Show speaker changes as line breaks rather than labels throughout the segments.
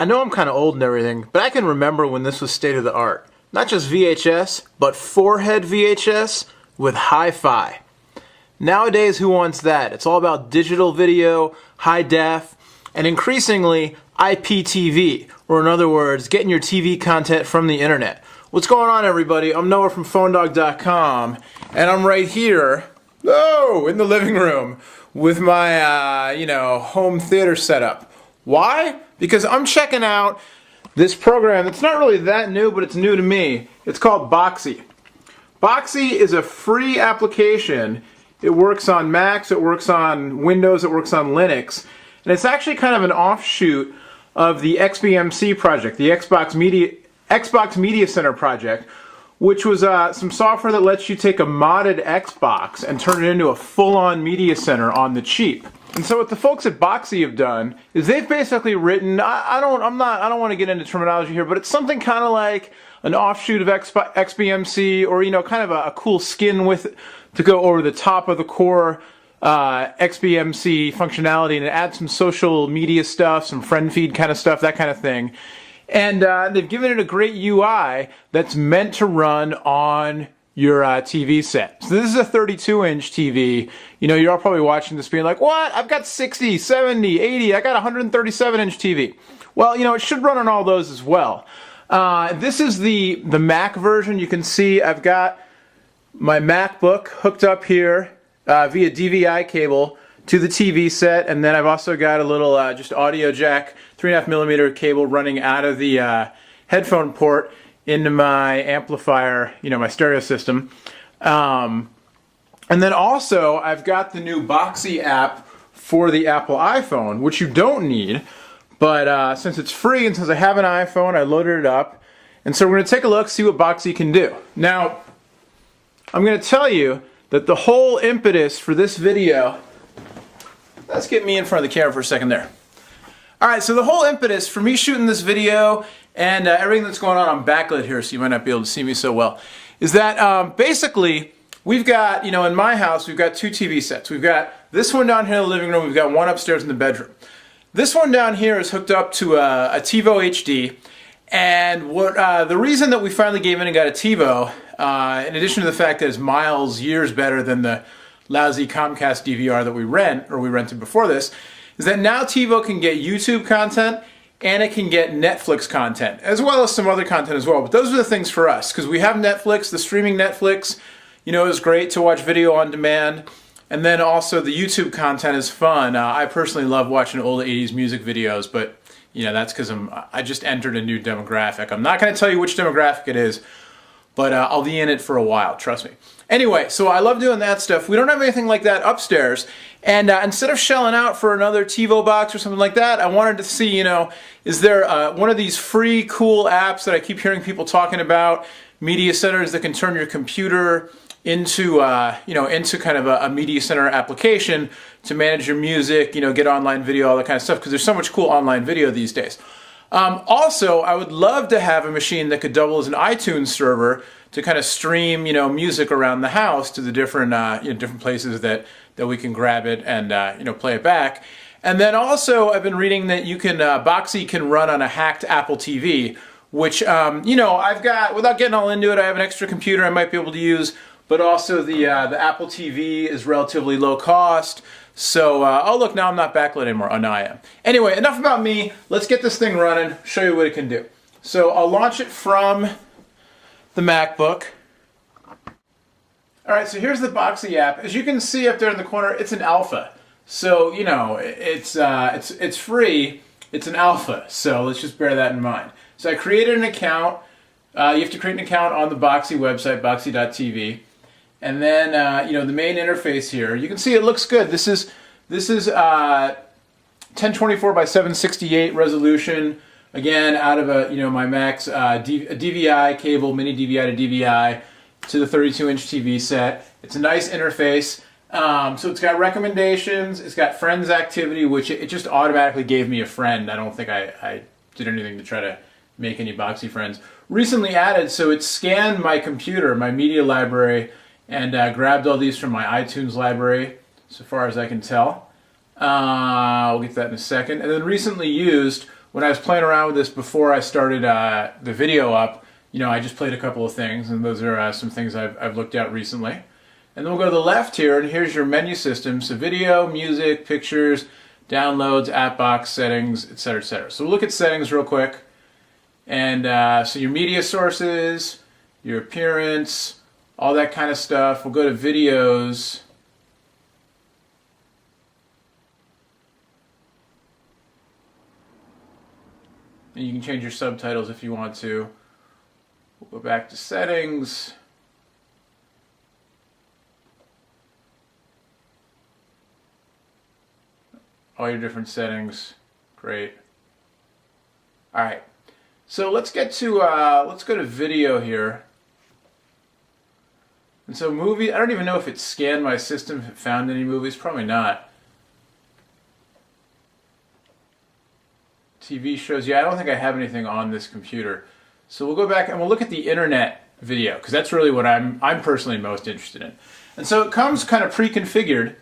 I know I'm kind of old and everything, but I can remember when this was state of the art. Not just VHS, but four-head VHS with hi-fi. Nowadays, who wants that? It's all about digital video, high def, and increasingly IPTV, or in other words, getting your TV content from the internet. What's going on, everybody? I'm Noah from PhoneDog.com, and I'm right here, in the living room with my, home theater setup. Why? Because I'm checking out this program that's not really that new, but it's new to me. It's called Boxee. Boxee is a free application. It works on Macs, it works on Windows, it works on Linux. And it's actually kind of an offshoot of the XBMC project, the Xbox Media Center project, which was some software that lets you take a modded Xbox and turn it into a full-on media center on the cheap. And so what the folks at Boxee have done is they've basically written, I don't want to get into terminology here, but it's something kind of like an offshoot of XBMC, or kind of a cool skin with to go over the top of the core XBMC functionality, and add some social media stuff, some friend feed kind of stuff, that kind of thing. And they've given it a great UI that's meant to run on your TV set. So this is a 32-inch TV. You're all probably watching this being like, what? I've got 60, 70, 80, I got a 137-inch TV. Well, it should run on all those as well. This is the Mac version. You can see I've got my MacBook hooked up here via DVI cable to the TV set, and then I've also got a little just audio jack 3.5mm cable running out of the headphone port into my amplifier, my stereo system. And then also I've got the new Boxee app for the Apple iPhone, which you don't need, but since it's free and since I have an iPhone, I loaded it up. And so we're going to take a look, see what Boxee can do. Now, I'm going to tell you that the whole impetus for this video, let's get me in front of the camera for a second there. Alright, so the whole impetus for me shooting this video and everything that's going on, I'm backlit here so you might not be able to see me so well, is that basically we've got, in my house, we've got two TV sets. We've got this one down here in the living room, we've got one upstairs in the bedroom. This one down here is hooked up to a TiVo HD, and the reason that we finally gave in and got a TiVo, in addition to the fact that it's years better than the lousy Comcast DVR that we rented before this, is that now TiVo can get YouTube content and it can get Netflix content, as well as some other content as well. But those are the things for us, because we have Netflix, the streaming Netflix, is great to watch video on demand. And then also the YouTube content is fun. I personally love watching old 80s music videos, but that's because I just entered a new demographic. I'm not going to tell you which demographic it is, but I'll be in it for a while, trust me. Anyway, so I love doing that stuff. We don't have anything like that upstairs, and instead of shelling out for another TiVo box or something like that, I wanted to see, is there one of these free, cool apps that I keep hearing people talking about, media centers that can turn your computer into, into kind of a media center application to manage your music, get online video, all that kind of stuff, because there's so much cool online video these days. Also, I would love to have a machine that could double as an iTunes server to kind of stream, music around the house to the different, different places that we can grab it and, play it back. And then also, I've been reading that you can, Boxee can run on a hacked Apple TV, which, I've got, without getting all into it, I have an extra computer I might be able to use, but also the Apple TV is relatively low cost. So, oh look, now I'm not backlit anymore. Oh, no, I am. Anyway, enough about me. Let's get this thing running, show you what it can do. So, I'll launch it from the MacBook. Alright, so here's the Boxee app. As you can see up there in the corner, it's an alpha. So, it's free. It's an alpha. So, let's just bear that in mind. So, I created an account. You have to create an account on the Boxee website, boxee.tv. And then, the main interface here, you can see it looks good. This is 1024 by 768 resolution. Again, out of my Mac's DVI cable, mini DVI to DVI to the 32-inch TV set. It's a nice interface. So it's got recommendations. It's got friends activity, which it just automatically gave me a friend. I don't think I did anything to try to make any Boxee friends. Recently added, so it scanned my computer, my media library, and grabbed all these from my iTunes library, so far as I can tell. We'll get to that in a second. And then recently used when I was playing around with this before I started the video up, I just played a couple of things, and those are some things I've looked at recently. And then we'll go to the left here, and here's your menu system. So video, music, pictures, downloads, app box, settings, etc., etc. So we'll look at settings real quick. And so your media sources, your appearance, all that kind of stuff. We'll go to videos. And you can change your subtitles if you want to. We'll go back to settings. All your different settings. Great. All right. So let's go to video here. And so movie, I don't even know if it scanned my system, if it found any movies, probably not. TV shows, yeah, I don't think I have anything on this computer. So we'll go back and we'll look at the internet video, because that's really what I'm personally most interested in. And so it comes kind of pre-configured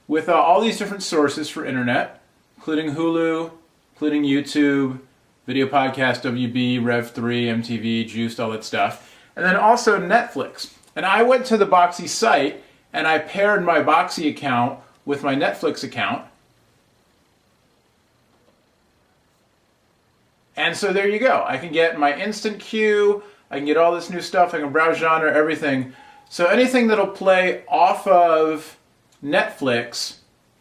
with all these different sources for internet, including Hulu, including YouTube, Video Podcast, WB, Rev3, MTV, Juiced, all that stuff. And then also Netflix. And I went to the Boxee site and I paired my Boxee account with my Netflix account. And so there you go. I can get my instant queue, I can get all this new stuff, I can browse genre, everything. So anything that'll play off of Netflix,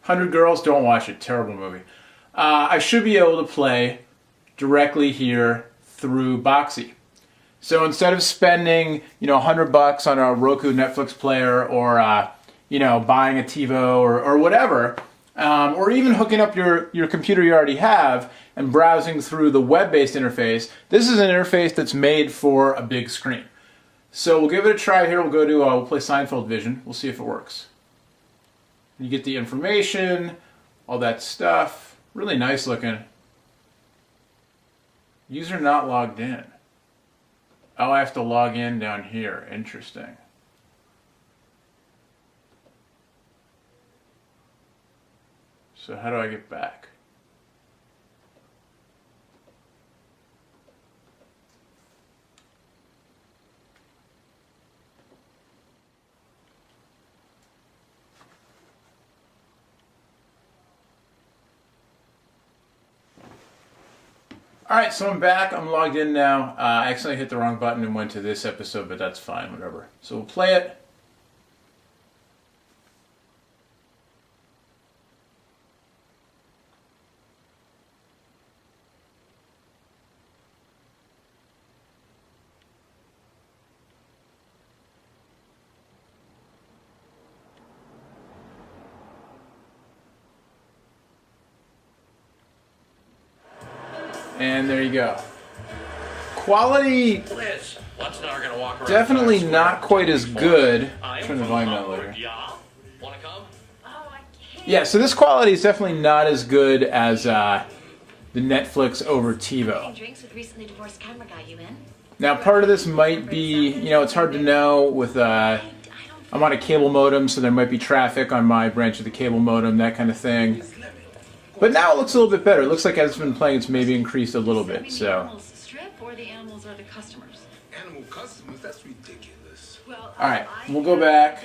100 Girls, don't watch it, terrible movie. I should be able to play directly here through Boxee. So instead of spending, $100 on a Roku Netflix player, or buying a TiVo or whatever, or even hooking up your computer you already have and browsing through the web-based interface, this is an interface that's made for a big screen. So we'll give it a try here. We'll go to we'll play Seinfeld Vision. We'll see if it works. You get the information, all that stuff. Really nice looking. User not logged in. Oh, I have to log in down here. Interesting. So how do I get back? Alright, so I'm back. I'm logged in now. I accidentally hit the wrong button and went to this episode, but that's fine, whatever. So we'll play it. And there you go. Quality, definitely not quite as good. Turn the volume down later. Yeah, so this quality is definitely not as good as the Netflix over TiVo. Now, part of this might be, it's hard to know with, I'm on a cable modem, so there might be traffic on my branch of the cable modem, that kind of thing. But now it looks a little bit better. It looks like as it's been playing, it's maybe increased a little bit. So.
Animal customers? That's ridiculous.
All right, we'll go back.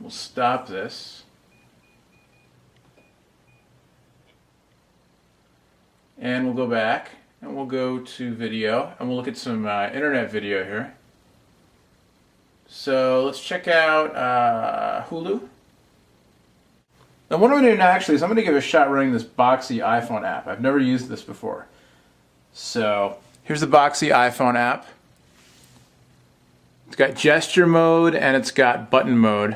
We'll stop this. And we'll go back, and we'll go to video, and we'll look at some internet video here. So let's check out Hulu. Now what I'm going to do now actually is I'm going to give a shot running this Boxee iPhone app. I've never used this before. So here's the Boxee iPhone app. It's got gesture mode and it's got button mode.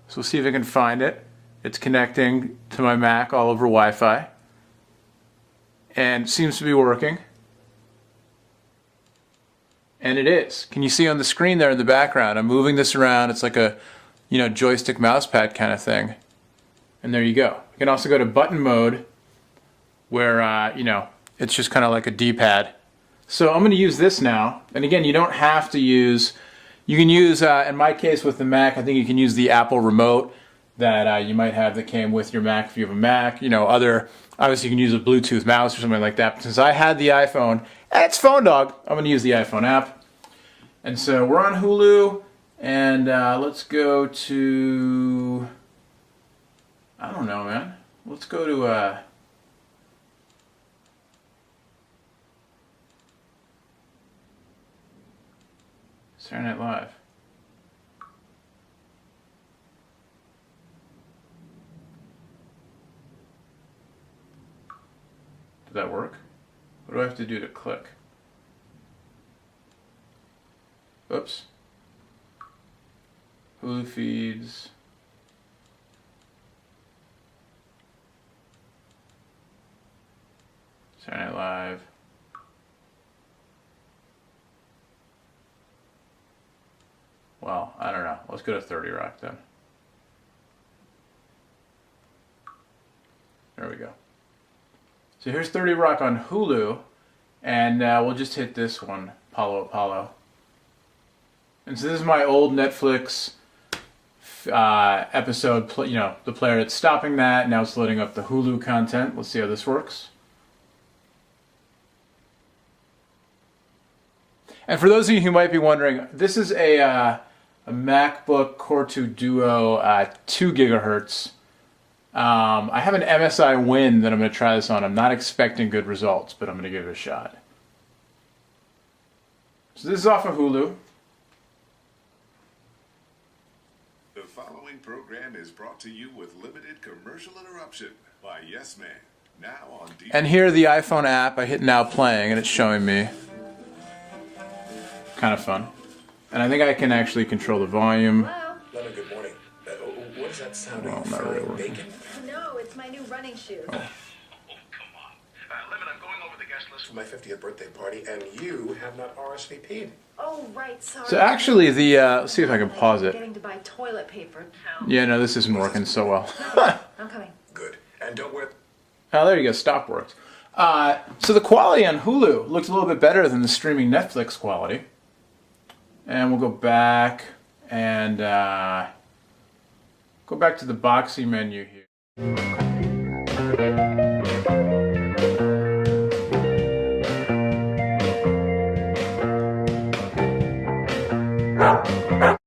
So we'll see if I can find it. It's connecting to my Mac all over Wi-Fi. And it seems to be working. And it is. Can you see on the screen there in the background? I'm moving this around. It's like a, joystick mouse pad kind of thing. And there you go. You can also go to button mode where, it's just kind of like a D-pad. So I'm going to use this now. And again, you don't have to use, you can use, in my case with the Mac, I think you can use the Apple remote. that you might have that came with your Mac if you have a Mac. You know, obviously you can use a Bluetooth mouse or something like that. But since I had the iPhone, and it's Phone Dog, I'm going to use the iPhone app. And so we're on Hulu, and let's go to, I don't know, man. Let's go to Saturday Night Live. Did that work? What do I have to do to click? Oops. Hulu feeds. Saturday Night Live. Well, I don't know. Let's go to 30 Rock then. There we go. So here's 30 Rock on Hulu, and we'll just hit this one, Palo Apollo. And so this is my old Netflix episode, you know, the player that's stopping that. Now it's loading up the Hulu content. Let's see how this works. And for those of you who might be wondering, this is a MacBook Core 2 Duo 2 gigahertz. I have an MSI Win that I'm going to try this on. I'm not expecting good results, but I'm going to give it a shot. So this is off of Hulu.
The following program is brought to you with limited commercial interruption by Yes Man. Now on DVD.
And here the iPhone app, I hit Now Playing, and it's showing me. Kind of fun. And I think I can actually control the volume.
Hello?
Lemon, good morning. What does that sound?
Well,
Are you
not really
frying
working.
bacon?
No, it's my new running shoes.
Oh, come on.
Lemon, I'm going over the guest list.
It's my 50th birthday party, and you have not RSVP'd.
Oh, right, sorry.
So actually let's see if I can pause
I'm
it.
getting to buy toilet paper.
Yeah, no, this isn't working so well.
I'm coming.
Good. And don't wear...
Oh, there you go, stop worked. So the quality on Hulu looks a little bit better than the streaming Netflix quality. And we'll go back and go back to the Boxee menu here.